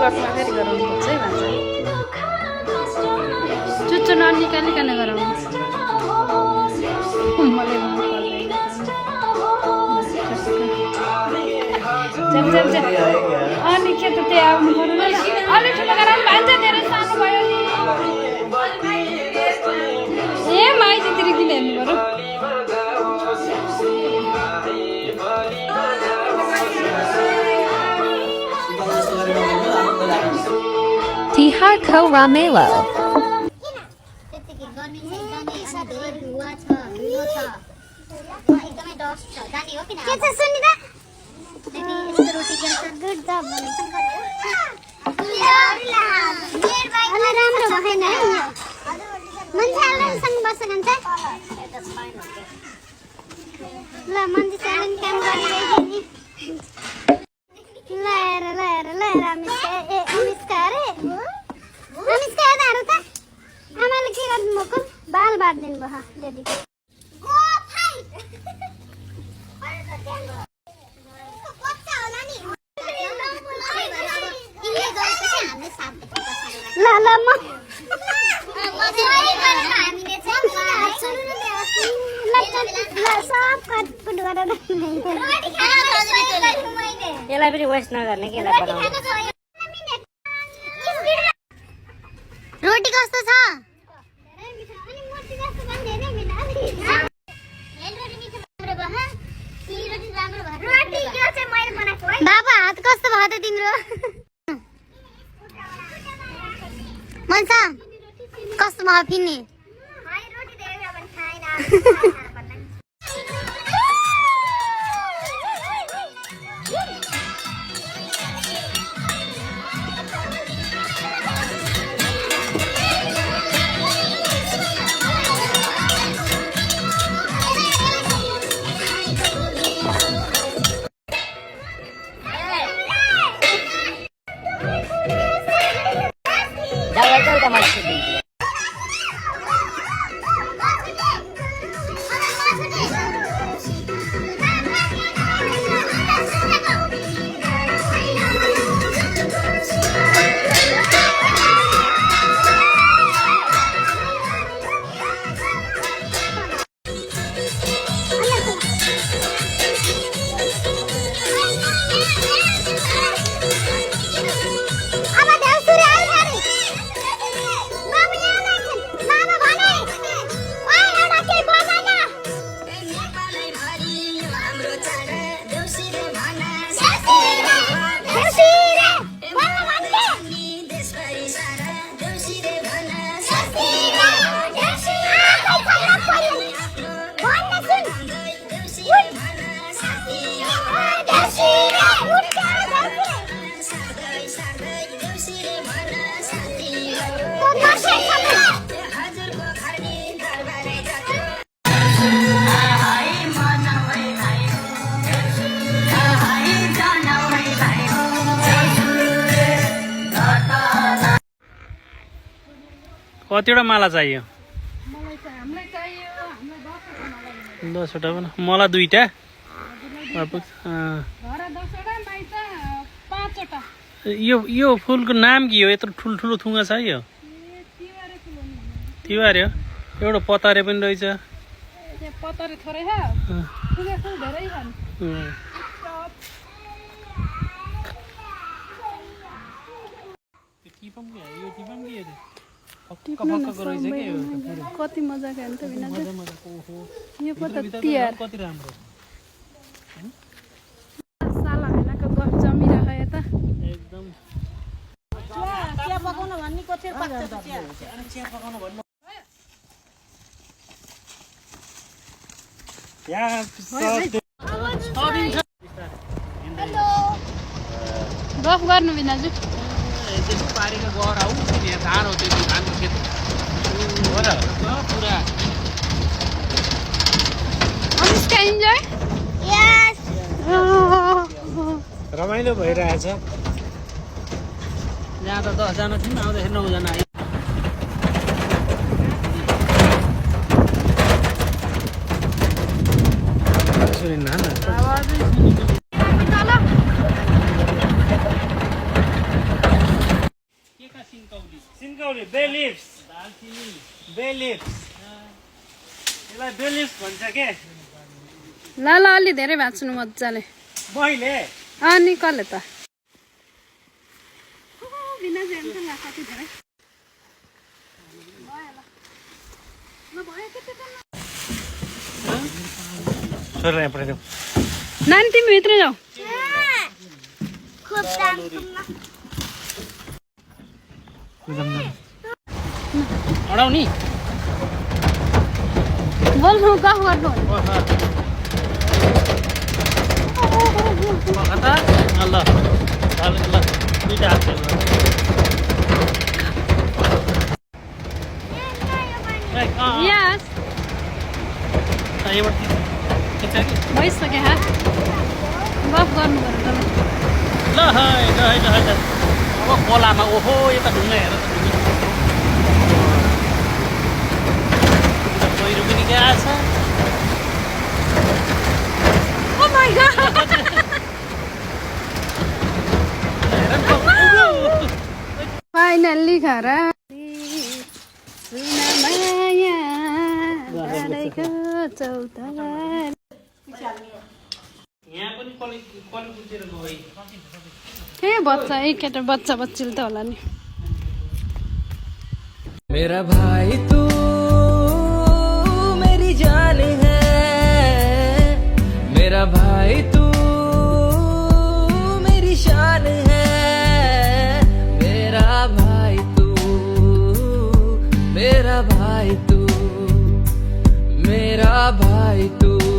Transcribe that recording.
कटमा फेरि गराउनुपर्छ है भन्छ चुच्चो ननिकालिकन गराउनुपर्छ मलाई मन पर्दैन अनि के त त्यही आउनु पर्दैन अलि ठुलो गराउनु भन्छ धेरै सानो भयो नि ए माइतीतिर किन हेर्नु पर्यो Tiharko Ramelo. बाल बाँध दिनु भयो यसलाई पनि वेस्ट नगर्ने के यसलाई बनाउनु रोटी कस्तो छ बाबा हात कस्तो भयो त तिम्रो मन्छ कस्तो भयो फिनी कतिवटा माला चाहियो 10वटा पनि मलाई 2टा यो फुलको नाम के हो यत्रो ठुल्ठुलो थुङ्गा छ यो तिहारे हो एउटा पतारे पनि रहेछ पतारे थोरै छ फुल धेरै छन् कति मजाको हेर्नु त बिना यो पो त तिहार कति राम्रो साला भेनाको गफ जमिरहेको यता एकदम चिया पकाउन भन्ने कति पकाउँछ चिया पकाउन भन्नु यहाँ गफ गर्नु बिनाजु त्यसको पारेको गएर आऊ यहाँ धान हो त्यो धानको खेत हो र पुरा अनुष्का इन्जोय यस रमाइलो भइरहेछ यहाँ त 10 जना थियौँ आउँदाखेरि 9 जना आयो सुनिन्न न सिन्कौली बेलिप्स बेलिप्स यसलाई बेलिप्स भन्छ के ल ल अलि धेरै भाँच्नु मजाले मैले अनि कसले त छोरीलाई यहाँ पठाइदेऊ नानी तिमी भित्र जाऊ खूप छान अडाउनी बोल्नु गफ गर्नु कता ल ल दुईटा हात यस भइसक्यो हा गफ गर्नु पर्यो ल अब खोलामा ओहो यता ढुङ्गा हेर त पहिरो पनि गएको छ ओ माय गॉड फाइनली घर सुन माया गाडेको चौतार यहाँ पनि कली कुचेर गयो ए बच्चा एक केटा बच्चा बच्चीले त होला नि मेरा भाई तू मेरी जान है मेरा भाई तू मेरी शान है मेरा भाई तू मेरा भाई तू मेरा भाई तू